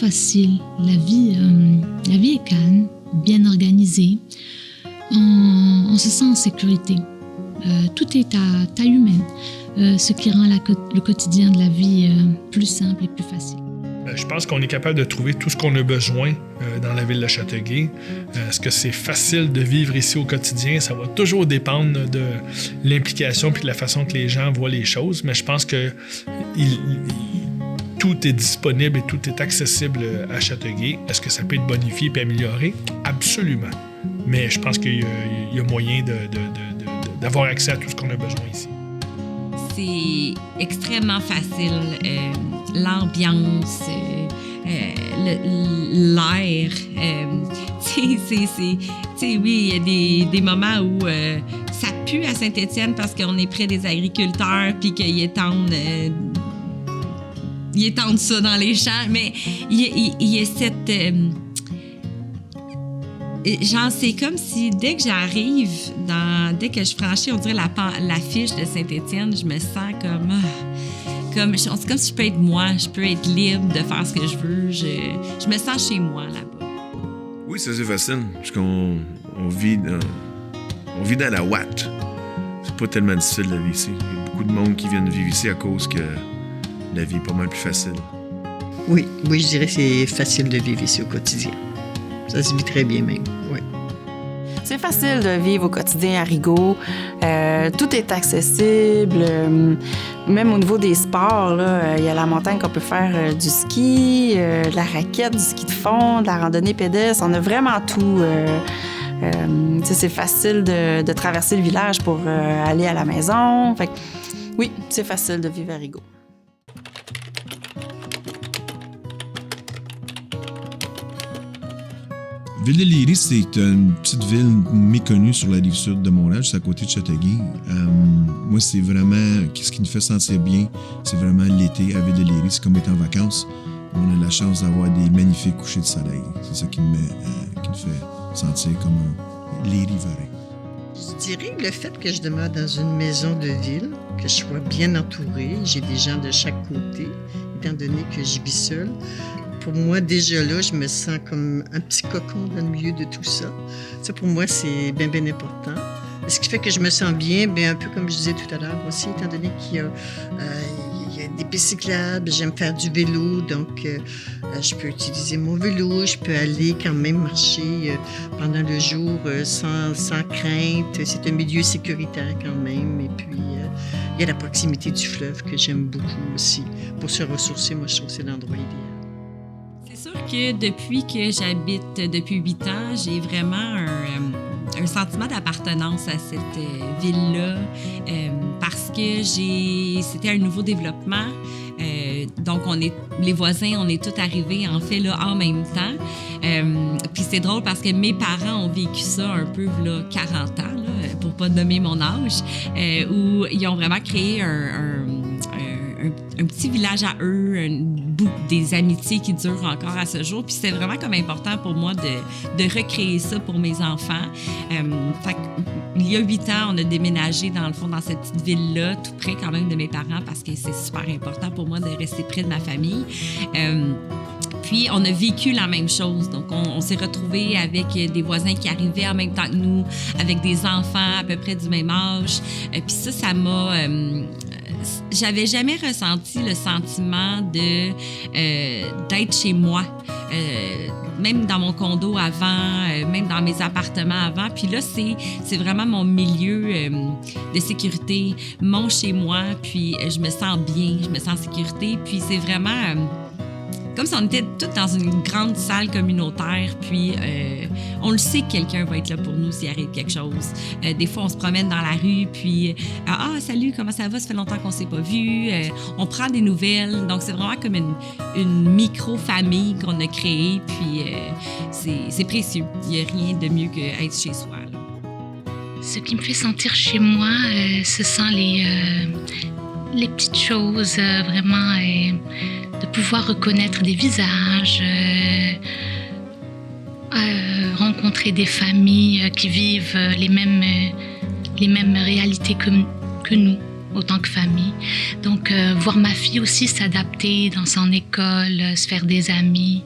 facile. La vie est calme, bien organisée. On se sent en sécurité. Tout est à taille humaine, ce qui rend le quotidien de la vie plus simple et plus facile. Je pense qu'on est capable de trouver tout ce qu'on a besoin dans la ville de Châteauguay. Est-ce que c'est facile de vivre ici au quotidien? Ça va toujours dépendre de l'implication et de la façon que les gens voient les choses, mais je pense que tout est disponible et tout est accessible à Châteauguay. Est-ce que ça peut être bonifié et amélioré? Absolument. Mais je pense qu'il y a moyen d'avoir accès à tout ce qu'on a besoin ici. C'est extrêmement facile. L'ambiance, l'air. Oui, il y a des moments où ça pue à Saint-Étienne parce qu'on est près des agriculteurs puis qu'ils étendent ça dans les champs. Mais il y a cette... c'est comme si dès que j'arrive, dès que je franchis, on dirait l'affiche de Saint-Étienne, je me sens c'est comme si je peux être moi, je peux être libre de faire ce que je veux. Je me sens chez moi là-bas. Oui, ça c'est facile, parce qu'on vit dans la ouate. C'est pas tellement difficile de vivre ici. Il y a beaucoup de monde qui viennent vivre ici à cause que la vie est pas mal plus facile. Oui, je dirais que c'est facile de vivre ici au quotidien. Ça se vit très bien même, oui. C'est facile de vivre au quotidien à Rigaud. Tout est accessible. Même au niveau des sports, il y a la montagne qu'on peut faire du ski, de la raquette, du ski de fond, de la randonnée pédestre. On a vraiment tout. C'est facile de traverser le village pour aller à la maison. Fait que, oui, c'est facile de vivre à Rigaud. Ville-de-Léry, c'est une petite ville méconnue sur la rive sud de Montréal, juste à côté de Châteauguay. Moi, c'est vraiment... Qu'est-ce qui nous fait sentir bien, c'est vraiment l'été à Ville-de-Léry. C'est comme être en vacances. On a la chance d'avoir des magnifiques couchers de soleil. C'est ça qui me fait sentir comme un Léry-varin. Je dirais le fait que je demeure dans une maison de ville, que je sois bien entourée, j'ai des gens de chaque côté, étant donné que j'y vis seule. Pour moi, déjà là, je me sens comme un petit cocon dans le milieu de tout ça. Ça, pour moi, c'est bien important. Ce qui fait que je me sens bien, un peu comme je disais tout à l'heure aussi, étant donné qu'il y a des pistes cyclables, j'aime faire du vélo, donc je peux utiliser mon vélo, je peux aller quand même marcher pendant le jour sans crainte. C'est un milieu sécuritaire quand même. Et puis, il y a la proximité du fleuve que j'aime beaucoup aussi. Pour se ressourcer, moi, je trouve que c'est l'endroit idéal. C'est sûr que depuis que j'habite depuis 8 ans, j'ai vraiment un sentiment d'appartenance à cette ville-là parce que c'était un nouveau développement. Donc, les voisins, on est tous arrivés en fait là en même temps. Puis c'est drôle parce que mes parents ont vécu ça un peu là 40 ans, là, pour pas nommer mon âge, où ils ont vraiment créé un petit village à eux, des amitiés qui durent encore à ce jour. Puis c'est vraiment comme important pour moi de recréer ça pour mes enfants. Fait il y a 8 ans, on a déménagé dans le fond dans cette petite ville-là, tout près quand même de mes parents parce que c'est super important pour moi de rester près de ma famille. Puis, on a vécu la même chose. Donc, on s'est retrouvés avec des voisins qui arrivaient en même temps que nous, avec des enfants à peu près du même âge. Puis ça m'a... j'avais jamais ressenti le sentiment d'être chez moi. Même dans mon condo avant, même dans mes appartements avant. Puis là, c'est vraiment mon milieu de sécurité, mon chez-moi. Puis je me sens bien, je me sens en sécurité. Puis c'est vraiment... comme si on était tous dans une grande salle communautaire, puis on le sait que quelqu'un va être là pour nous s'il arrive quelque chose. Des fois, on se promène dans la rue, puis « Ah, salut, comment ça va? Ça fait longtemps qu'on ne s'est pas vu. » On prend des nouvelles. Donc, c'est vraiment comme une micro-famille qu'on a créée, puis c'est précieux. Il n'y a rien de mieux qu'être chez soi, là. Ce qui me fait sentir chez moi, ce sont les petites choses, vraiment... de pouvoir reconnaître des visages, rencontrer des familles qui vivent les mêmes réalités que nous. autant que famille. Donc, voir ma fille aussi s'adapter dans son école, se faire des amis,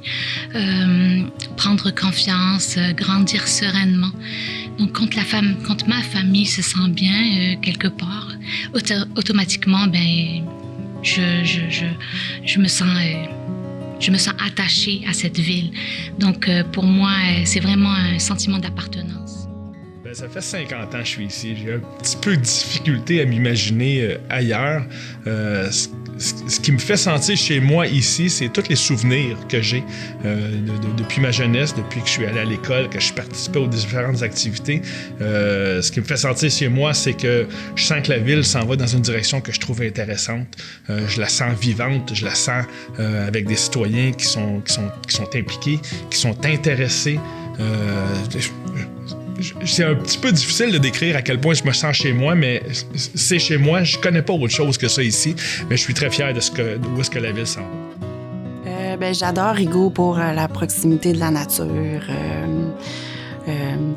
prendre confiance, grandir sereinement. Donc, quand ma famille se sent bien quelque part, automatiquement, je me sens attachée à cette ville. Donc, pour moi, c'est vraiment un sentiment d'appartenance. Ça fait 50 ans que je suis ici. J'ai un petit peu de difficulté à m'imaginer ailleurs. Ce qui me fait sentir chez moi ici, c'est tous les souvenirs que j'ai depuis ma jeunesse, depuis que je suis allé à l'école, que je participais aux différentes activités. Ce qui me fait sentir chez moi, c'est que je sens que la ville s'en va dans une direction que je trouve intéressante. Je la sens vivante, je la sens avec des citoyens qui sont impliqués, qui sont intéressés. C'est un petit peu difficile de décrire à quel point je me sens chez moi, mais c'est chez moi. Je connais pas autre chose que ça ici, mais je suis très fier d'où est-ce que la ville s'en va. J'adore Rigaud pour la proximité de la nature.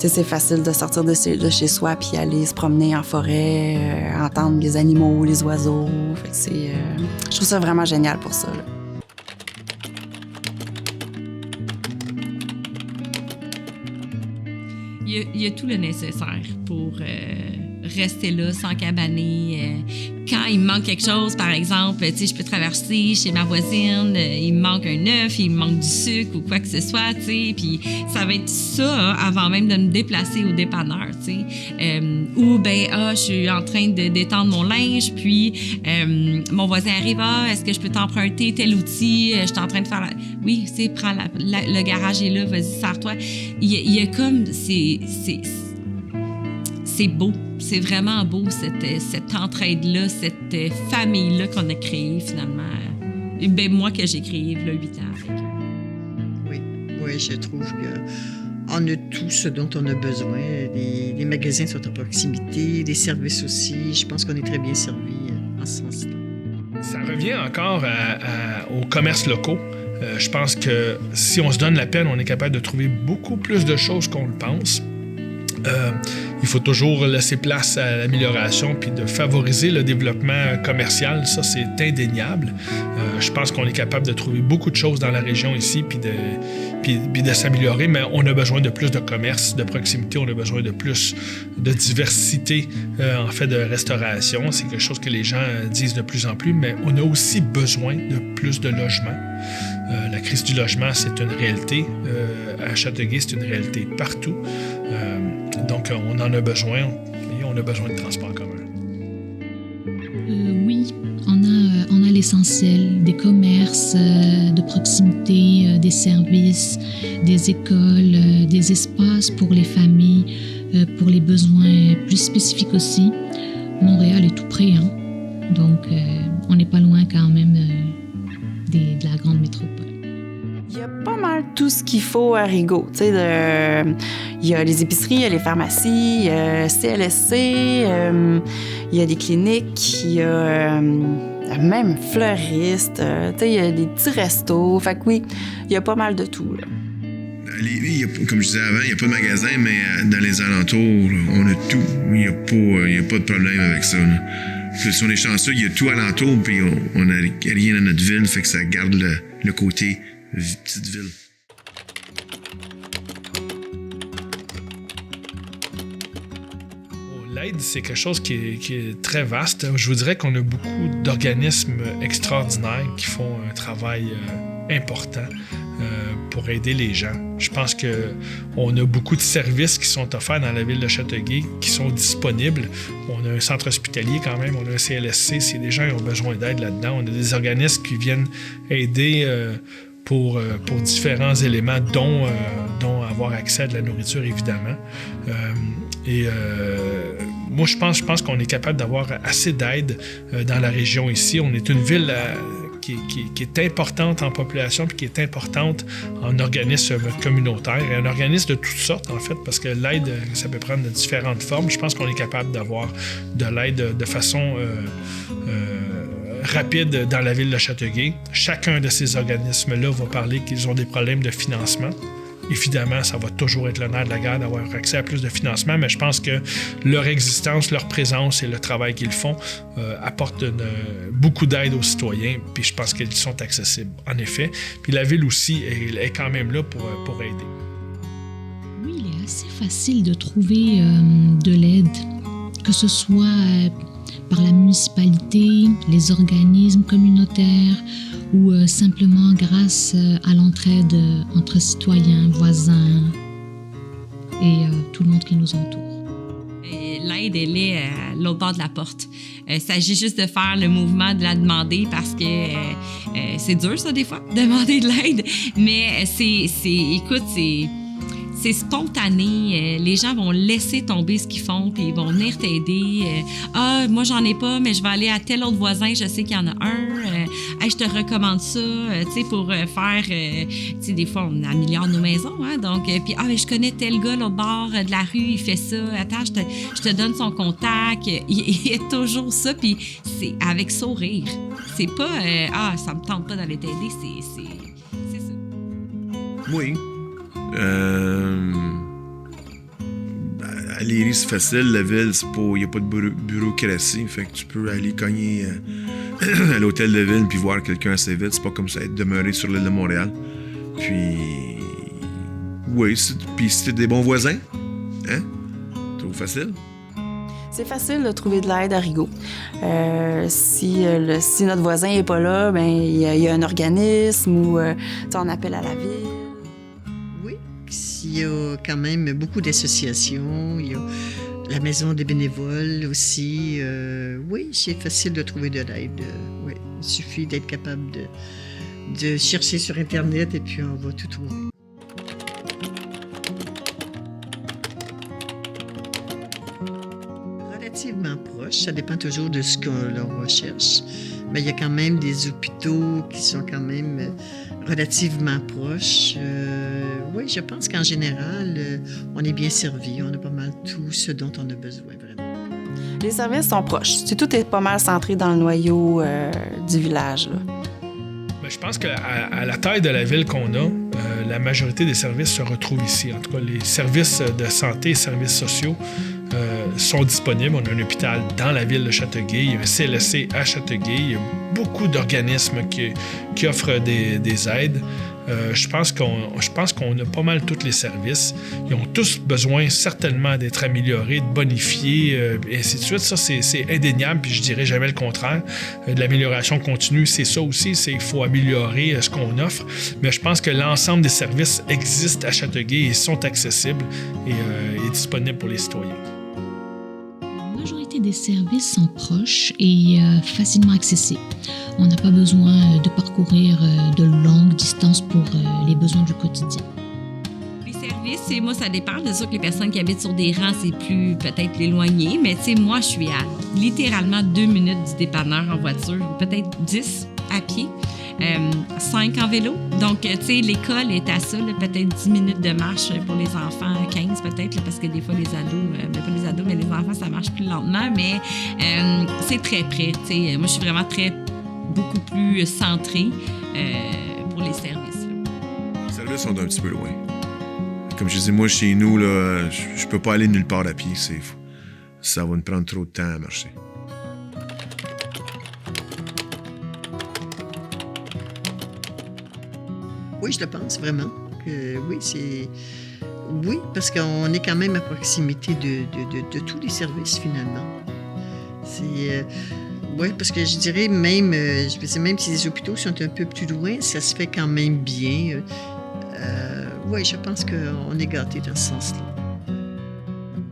C'est facile de sortir de chez soi puis aller se promener en forêt, entendre les animaux, les oiseaux. Fait que je trouve ça vraiment génial pour ça, là. Il y a tout le nécessaire pour rester là, sans cabaner. Quand il me manque quelque chose, par exemple, je peux traverser chez ma voisine, il me manque un œuf, il me manque du sucre ou quoi que ce soit, puis ça va être ça avant même de me déplacer au dépanneur, ou je suis en train de détendre mon linge, puis mon voisin arrive, est-ce que je peux t'emprunter tel outil, je suis en train de faire oui, prends le garage est là, vas-y, sers-toi. Il y a comme, c'est beau. C'est vraiment beau, cette entraide-là, cette famille-là qu'on a créée, finalement. Moi, que j'ai créée, il y a 8 ans. Oui, je trouve qu'on a tout ce dont on a besoin. Les magasins sont à proximité, les services aussi. Je pense qu'on est très bien servi en ce sens-là. Ça revient encore aux commerces locaux. Je pense que si on se donne la peine, on est capable de trouver beaucoup plus de choses qu'on le pense. Il faut toujours laisser place à l'amélioration puis de favoriser le développement commercial. Ça, c'est indéniable. Je pense qu'on est capable de trouver beaucoup de choses dans la région ici puis de s'améliorer, mais on a besoin de plus de commerce, de proximité. On a besoin de plus de diversité, en fait, de restauration. C'est quelque chose que les gens disent de plus en plus, mais on a aussi besoin de plus de logements. La crise du logement, c'est une réalité. À Châteauguay, c'est une réalité partout. Donc, on en a besoin et on a besoin de transport commun. Oui, on a l'essentiel, des commerces de proximité, des services, des écoles, des espaces pour les familles, pour les besoins plus spécifiques aussi. Montréal est tout près, hein? Donc on n'est pas loin quand même de la grande métropole. Il y a pas mal tout ce qu'il faut à Rigaud. Il y a les épiceries, il y a les pharmacies, il y a CLSC, il y a des cliniques, il y a même fleuristes, il y a des petits restos. Fait que oui, il y a pas mal de tout, là. À Lévis, comme je disais avant, il n'y a pas de magasin, mais dans les alentours, on a tout. Il n'y a pas de problème avec ça, là. Si on est chanceux, il y a tout alentour, puis on n'a rien dans notre ville, fait que ça garde le côté petite ville. L'aide, c'est quelque chose qui est très vaste. Je vous dirais qu'on a beaucoup d'organismes extraordinaires qui font un travail important pour aider les gens. Je pense qu'on a beaucoup de services qui sont offerts dans la ville de Châteauguay, qui sont disponibles. On a un centre hospitalier quand même, on a un CLSC. Si les gens ont besoin d'aide là-dedans, on a des organismes qui viennent aider pour différents éléments, dont avoir accès à de la nourriture, évidemment. Moi, je pense qu'on est capable d'avoir assez d'aide dans la région ici. On est une ville qui est importante en population puis qui est importante en organisme communautaire et en organisme de toutes sortes, en fait, parce que l'aide, ça peut prendre de différentes formes. Je pense qu'on est capable d'avoir de l'aide de façon rapide dans la ville de Châteauguay. Chacun de ces organismes-là va parler qu'ils ont des problèmes de financement. évidemment, ça va toujours être le nerf de la guerre d'avoir accès à plus de financement, mais je pense que leur existence, leur présence et le travail qu'ils font apportent beaucoup d'aide aux citoyens, puis je pense qu'ils sont accessibles, en effet. Puis la ville aussi est quand même là pour aider. Oui, il est assez facile de trouver de l'aide, que ce soit par la municipalité, les organismes communautaires ou simplement grâce à l'entraide entre citoyens, voisins et tout le monde qui nous entoure. L'aide, elle est à l'autre bord de la porte. Il s'agit juste de faire le mouvement de la demander parce que c'est dur, ça, des fois, demander de l'aide. Mais c'est spontané. Les gens vont laisser tomber ce qu'ils font, puis ils vont venir t'aider. Moi, j'en ai pas, mais je vais aller à tel autre voisin, je sais qu'il y en a un. Je te recommande ça, pour faire... des fois, on améliore nos maisons, hein, donc... Puis, je connais tel gars, l'autre bord de la rue, il fait ça. Attends, je te donne son contact. Il y a toujours ça, puis c'est avec sourire. C'est pas... ça me tente pas d'aller t'aider, c'est ça. Oui. À Léry, c'est facile. La ville, il n'y a pas de bureaucratie. Fait que tu peux aller cogner à l'hôtel de ville puis voir quelqu'un assez vite. C'est pas comme ça être demeuré sur l'île de Montréal. Puis, oui, puis si t'es des bons voisins, hein? Trop facile. C'est facile de trouver de l'aide à Rigaud. Si notre voisin n'est pas là, ben il y a un organisme ou on appelle à la ville. Il y a quand même beaucoup d'associations. Il y a la maison des bénévoles aussi. Oui, c'est facile de trouver de l'aide. Oui. Il suffit d'être capable de chercher sur Internet et puis on va tout trouver. Relativement proche, ça dépend toujours de ce qu'on recherche. Mais il y a quand même des hôpitaux qui sont quand même relativement proches. Oui, je pense qu'en général, on est bien servi. On a pas mal tout ce dont on a besoin, vraiment. Les services sont proches. Tout est pas mal centré dans le noyau du village, là. Ben, je pense qu'à la taille de la ville qu'on a, la majorité des services se retrouvent ici. En tout cas, les services de santé et services sociaux sont disponibles. On a un hôpital dans la ville de Châteauguay, il y a un CLSC à Châteauguay, il y a beaucoup d'organismes qui offrent des aides. Je pense qu'on a pas mal tous les services. Ils ont tous besoin certainement d'être améliorés, de bonifiés, et ainsi de suite. Ça, c'est indéniable, puis je dirais jamais le contraire. De l'amélioration continue, c'est ça aussi, il faut améliorer ce qu'on offre. Mais je pense que l'ensemble des services existent à Châteauguay et sont accessibles et disponibles pour les citoyens. La majorité des services sont proches et facilement accessibles. On n'a pas besoin de parcourir de longues distances pour les besoins du quotidien. Les services, moi, ça dépend. C'est sûr que les personnes qui habitent sur des rangs, c'est plus peut-être éloigné, mais moi, je suis à littéralement 2 minutes du dépanneur en voiture, peut-être 10 à pied, 5 en vélo. Donc, l'école est à ça, là, peut-être 10 minutes de marche pour les enfants, 15 peut-être, là, parce que des fois, les ados, pas les ados, mais les enfants, ça marche plus lentement, mais c'est très près. Moi, je suis vraiment beaucoup plus centré pour les services. Là. Les services sont un petit peu loin. Comme je dis, moi, chez nous, là, je peux pas aller nulle part à pied. Ça va me prendre trop de temps à marcher. Oui, je le pense vraiment. Oui, parce qu'on est quand même à proximité de tous les services, finalement. Oui, parce que je dirais même si les hôpitaux sont un peu plus loin, ça se fait quand même bien. Oui, je pense qu'on est gâtés dans ce sens-là.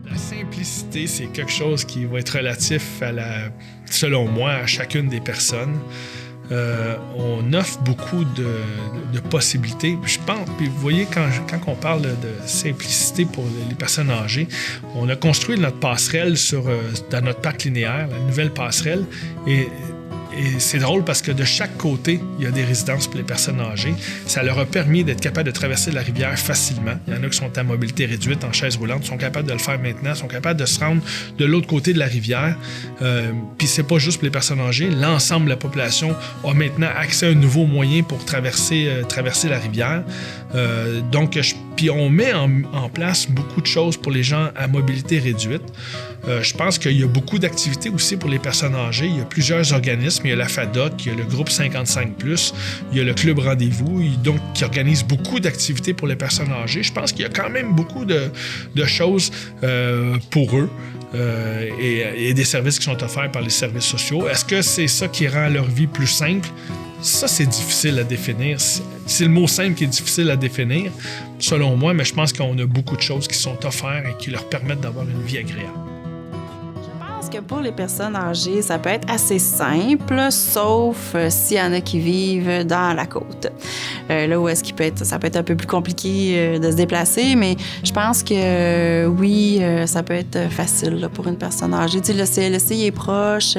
La simplicité, c'est quelque chose qui va être relatif selon moi, à chacune des personnes. On offre beaucoup de possibilités. Je pense, puis vous voyez, quand on parle de simplicité pour les personnes âgées, on a construit notre passerelle dans notre parc linéaire, la nouvelle passerelle, et et c'est drôle parce que de chaque côté, il y a des résidences pour les personnes âgées. Ça leur a permis d'être capables de traverser la rivière facilement. Il y en a qui sont à mobilité réduite, en chaise roulante, sont capables de le faire maintenant, sont capables de se rendre de l'autre côté de la rivière. Puis c'est pas juste pour les personnes âgées. L'ensemble de la population a maintenant accès à un nouveau moyen pour traverser la rivière. Puis on met en place beaucoup de choses pour les gens à mobilité réduite. Je pense qu'il y a beaucoup d'activités aussi pour les personnes âgées. Il y a plusieurs organismes. Il y a la FADOC, il y a le groupe 55+, il y a le Club Rendez-vous, qui organise beaucoup d'activités pour les personnes âgées. Je pense qu'il y a quand même beaucoup de choses pour eux. Et des services qui sont offerts par les services sociaux. Est-ce que c'est ça qui rend leur vie plus simple? Ça, c'est difficile à définir. C'est le mot simple qui est difficile à définir, selon moi, mais je pense qu'on a beaucoup de choses qui sont offertes et qui leur permettent d'avoir une vie agréable. Je pense que pour les personnes âgées, ça peut être assez simple, sauf s'il y en a qui vivent dans la côte. Là où est-ce ça peut être un peu plus compliqué de se déplacer, mais je pense que oui, ça peut être facile là, pour une personne âgée. Tu sais, le CLSC est proche,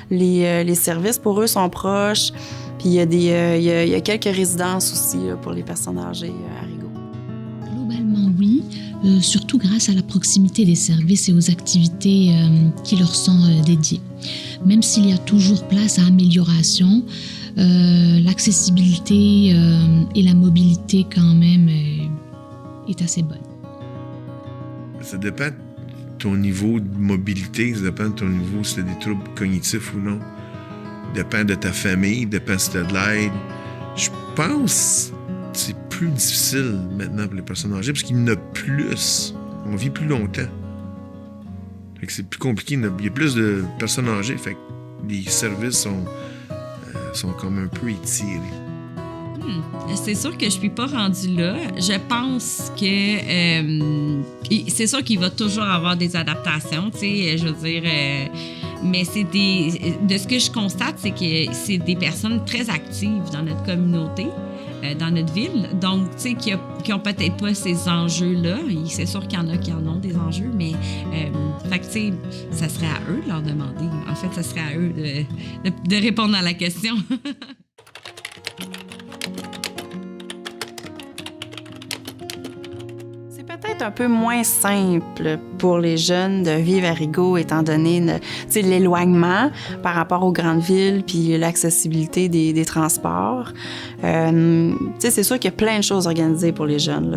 les services pour eux sont proches, puis il y a quelques résidences aussi là, pour les personnes âgées à Rigaud. Globalement, oui. Surtout grâce à la proximité des services et aux activités qui leur sont dédiées. Même s'il y a toujours place à amélioration, l'accessibilité et la mobilité quand même est assez bonne. Ça dépend de ton niveau de mobilité, ça dépend de ton niveau si tu as des troubles cognitifs ou non. Ça dépend de ta famille, ça dépend si tu as de l'aide. Je pense que c'est plus difficile maintenant pour les personnes âgées parce qu'il y en a plus. On vit plus longtemps. Fait que c'est plus compliqué. Il y a plus de personnes âgées. Fait que les services sont comme un peu étirés. C'est sûr que je suis pas rendue là. Je pense que c'est sûr qu'il va toujours avoir des adaptations, tu sais, je veux dire, mais de ce que je constate, c'est que c'est des personnes très actives dans notre communauté, dans notre ville, donc tu sais qui ont peut-être pas ces enjeux-là. C'est sûr qu'il y en a qui en ont des enjeux, mais fait que tu sais, ça serait à eux de leur demander. En fait, ça serait à eux de répondre à la question. Peut-être un peu moins simple pour les jeunes de vivre à Rigaud, étant donné l'éloignement par rapport aux grandes villes puis l'accessibilité des transports. C'est sûr qu'il y a plein de choses organisées pour les jeunes.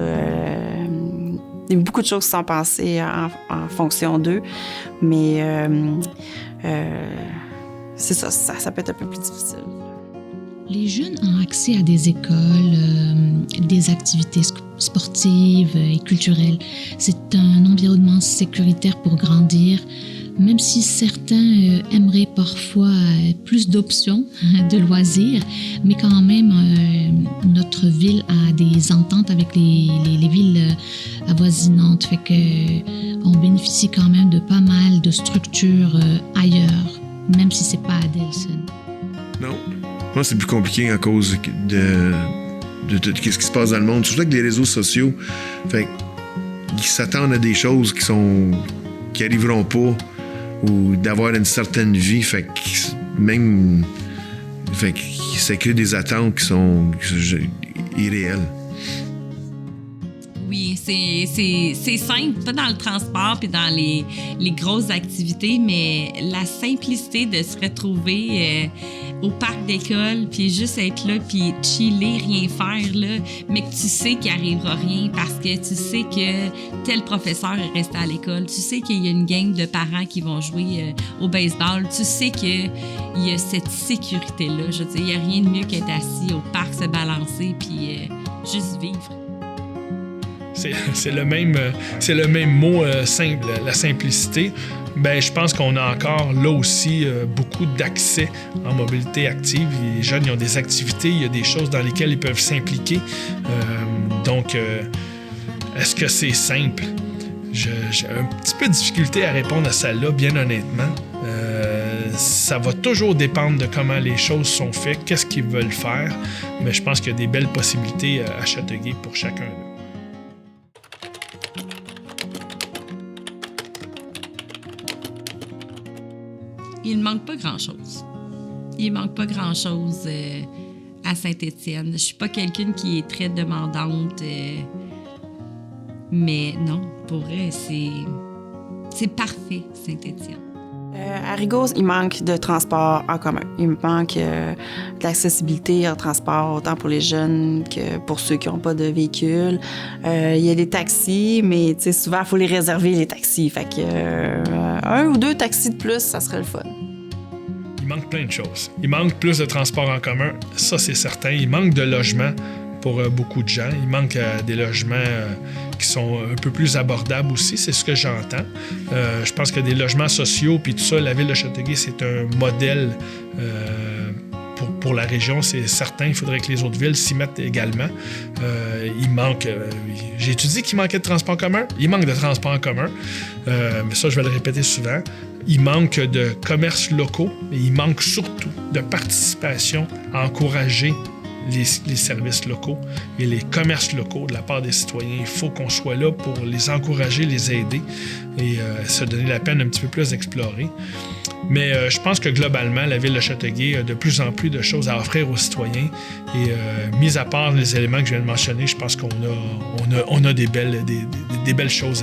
Il y a beaucoup de choses qui sont passées en fonction d'eux, mais c'est ça peut être un peu plus difficile. Les jeunes ont accès à des écoles, des activités sportives et culturelles. C'est un environnement sécuritaire pour grandir, même si certains aimeraient parfois plus d'options de loisirs, mais quand même, notre ville a des ententes avec les villes avoisinantes, fait qu'on bénéficie quand même de pas mal de structures ailleurs, même si c'est pas à Delson. Non. Moi, c'est plus compliqué à cause de ce qui se passe dans le monde, surtout avec les réseaux sociaux. Fait qu'ils s'attendent à des choses qui arriveront pas ou d'avoir une certaine vie. Fait que ça crée des attentes qui sont irréelles. Oui, c'est simple, pas dans le transport puis dans les grosses activités, mais la simplicité de se retrouver au parc d'école puis juste être là puis chiller, rien faire là, mais que tu sais qu'il arrivera rien parce que tu sais que tel professeur est resté à l'école, tu sais qu'il y a une gang de parents qui vont jouer au baseball, tu sais qu'il y a cette sécurité-là. Je veux dire, il n'y a rien de mieux qu'être assis au parc, se balancer puis juste vivre. C'est le même mot simple, la simplicité. Ben, je pense qu'on a encore là aussi beaucoup d'accès en mobilité active. Les jeunes, ils ont des activités, il y a des choses dans lesquelles ils peuvent s'impliquer. Donc, est-ce que c'est simple? J'ai un petit peu de difficulté à répondre à ça-là, bien honnêtement. Ça va toujours dépendre de comment les choses sont faites, qu'est-ce qu'ils veulent faire, mais je pense qu'il y a des belles possibilités à Châteauguay pour chacun d'eux. Il ne manque pas grand-chose. il manque pas grand-chose à Saint-Étienne. Je suis pas quelqu'un qui est très demandante, mais non, pour vrai, c'est parfait, Saint-Étienne. À Rigaud, il manque de transport en commun. Il manque d'accessibilité en transport, autant pour les jeunes que pour ceux qui n'ont pas de véhicule. Il y a des taxis, mais souvent, il faut les réserver, les taxis. Fait que 1 ou 2 taxis de plus, ça serait le fun. Il manque plein de choses. Il manque plus de transport en commun, ça c'est certain. Il manque de logements pour beaucoup de gens. Il manque des logements qui sont un peu plus abordables aussi, c'est ce que j'entends. Je pense que des logements sociaux, puis tout ça, la ville de Châteauguay, c'est un modèle pour la région, c'est certain. Il faudrait que les autres villes s'y mettent également. Il manque... j'ai étudié qu'il manquait de transport en commun. Il manque de transport en commun. Mais ça, je vais le répéter souvent. Il manque de commerces locaux et il manque surtout de participation à encourager les services locaux et les commerces locaux de la part des citoyens. Il faut qu'on soit là pour les encourager, les aider et se donner la peine un petit peu plus d'explorer. Mais je pense que globalement, la ville de Châteauguay a de plus en plus de choses à offrir aux citoyens et mis à part les éléments que je viens de mentionner, je pense qu'on a des belles choses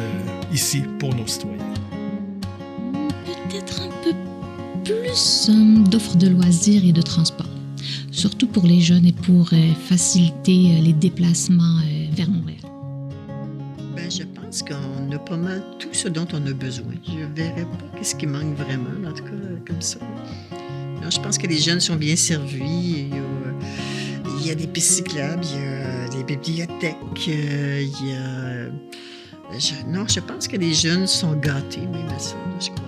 ici pour nos citoyens. Peut-être un peu plus d'offres de loisirs et de transport, surtout pour les jeunes et pour faciliter les déplacements vers Montréal. Ben, je pense qu'on a pas mal tout ce dont on a besoin. Je ne verrais pas qu'est-ce qui manque vraiment, en tout cas, comme ça. Non, je pense que les jeunes sont bien servis. Il y a des pistes cyclables, il y a des bibliothèques, je pense que les jeunes sont gâtés, même à ça, je crois.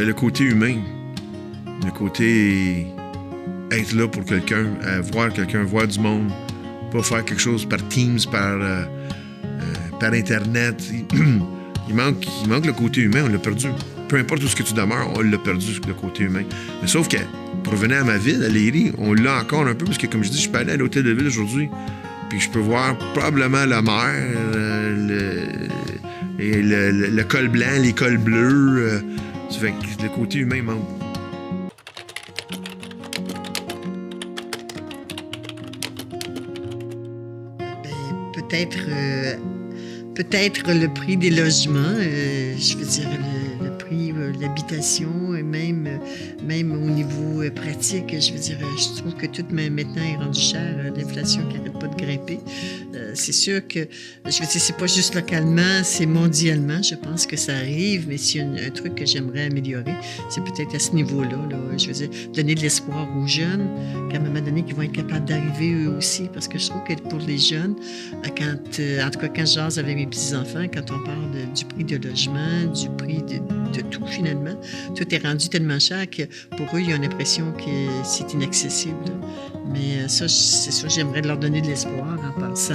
Le côté humain, le côté être là pour quelqu'un, voir du monde, pas faire quelque chose par Teams, par Internet. Il manque le côté humain, on l'a perdu. Peu importe où ce que tu demeures, on l'a perdu, le côté humain. Mais sauf que, pour revenir à ma ville, à Léry, on l'a encore un peu, parce que comme je dis, je peux aller à l'hôtel de ville aujourd'hui, puis je peux voir probablement la mer, le col blanc, les cols bleus. Ça fait que le côté humain manque. Peut-être le prix des logements, je veux dire le prix de l'habitation, et même au niveau pratique, je veux dire, je trouve que tout maintenant est rendu cher, l'inflation qui n'arrête pas de grimper. C'est sûr que, je veux dire, c'est pas juste localement, c'est mondialement, je pense que ça arrive, mais s'il y a un truc que j'aimerais améliorer, c'est peut-être à ce niveau-là, là, je veux dire, donner de l'espoir aux jeunes, qu'à un moment donné, qu'ils vont être capables d'arriver eux aussi, parce que je trouve que pour les jeunes, en tout cas, quand je jase avec mes petits-enfants, quand on parle du prix de logement, du prix de tout, finalement, tout est rendu tellement cher que pour eux, ils ont l'impression que c'est inaccessible. Mais ça, c'est ça, j'aimerais leur donner de l'espoir en pensant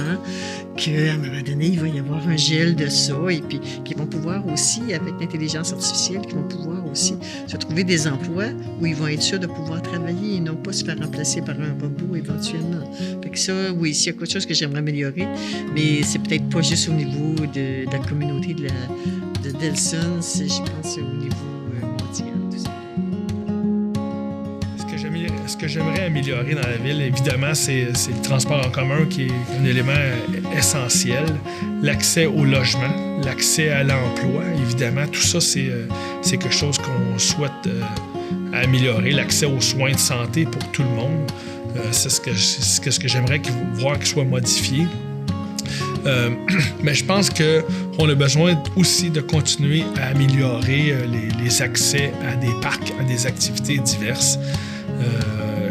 qu'à un moment donné, il va y avoir un gel de ça et puis qu'ils vont pouvoir aussi, avec l'intelligence artificielle, qu'ils vont pouvoir aussi se trouver des emplois où ils vont être sûrs de pouvoir travailler et non pas se faire remplacer par un robot éventuellement. Fait que ça, oui, s'il y a quelque chose que j'aimerais améliorer, mais c'est peut-être pas juste au niveau de la communauté de Delson, je pense au niveau mondial. Tout ça. Ce que j'aimerais améliorer dans la ville, évidemment, c'est le transport en commun qui est un élément essentiel. L'accès au logement, l'accès à l'emploi, évidemment, tout ça, c'est quelque chose qu'on souhaite améliorer. L'accès aux soins de santé pour tout le monde, c'est ce que j'aimerais voir qu'il soit modifié. Mais je pense qu'on a besoin aussi de continuer à améliorer les accès à des parcs, à des activités diverses.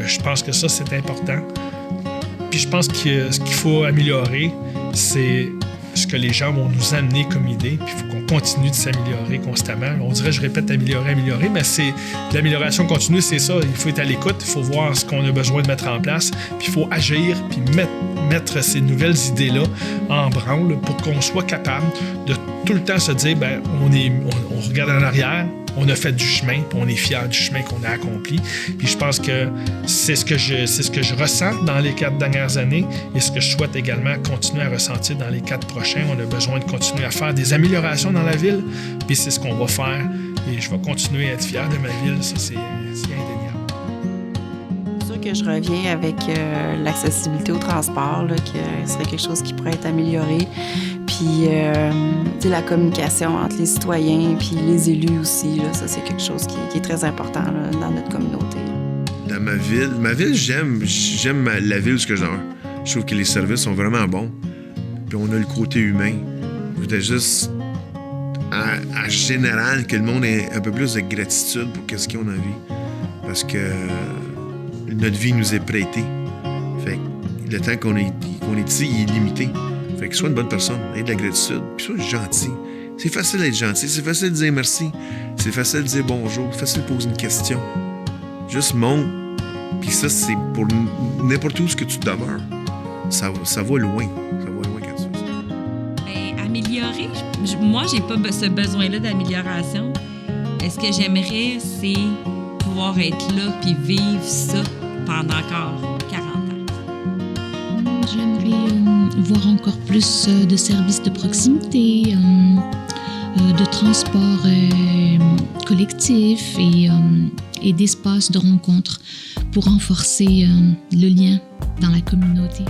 Je pense que ça, c'est important. Puis je pense que ce qu'il faut améliorer, c'est ce que les gens vont nous amener comme idée. Puis il faut qu'on continue de s'améliorer constamment. On dirait, je répète, améliorer, mais c'est l'amélioration continue, c'est ça. Il faut être à l'écoute, il faut voir ce qu'on a besoin de mettre en place, puis il faut agir, puis mettre ces nouvelles idées-là en branle pour qu'on soit capable de tout le temps se dire, ben on regarde en arrière, on a fait du chemin, puis on est fiers du chemin qu'on a accompli. Puis je pense que c'est ce que je ressens dans les 4 dernières années et ce que je souhaite également continuer à ressentir dans les 4 prochains. On a besoin de continuer à faire des améliorations dans la ville, puis c'est ce qu'on va faire Et je vais continuer à être fier de ma ville, ça c'est indéniable. C'est sûr que je reviens avec l'accessibilité au transport, là, que ce serait quelque chose qui pourrait être amélioré. Puis la communication entre les citoyens puis les élus aussi, là, ça c'est quelque chose qui est très important là, dans notre communauté. Dans ma ville, j'aime la ville où je demeure. Je trouve que les services sont vraiment bons. Puis on a le côté humain. Je voudrais juste, en général, que le monde ait un peu plus de gratitude pour ce qu'on a vu. Parce que notre vie nous est prêtée. Fait que le temps qu'on est ici, il est limité. Fait que sois une bonne personne, aie de la gratitude, puis sois gentil. C'est facile d'être gentil, c'est facile de dire merci, c'est facile de dire bonjour, c'est facile de poser une question. Juste monte, puis ça, c'est pour n'importe où ce que tu demeures. Ça va loin. Ça va loin quand tu fais ça. Ben, améliorer, moi, j'ai pas ce besoin-là d'amélioration. Ce que j'aimerais, c'est pouvoir être là puis vivre ça pendant encore 40 ans. J'aimerais voir encore plus de services de proximité, de transport collectif et d'espaces de rencontre pour renforcer le lien dans la communauté.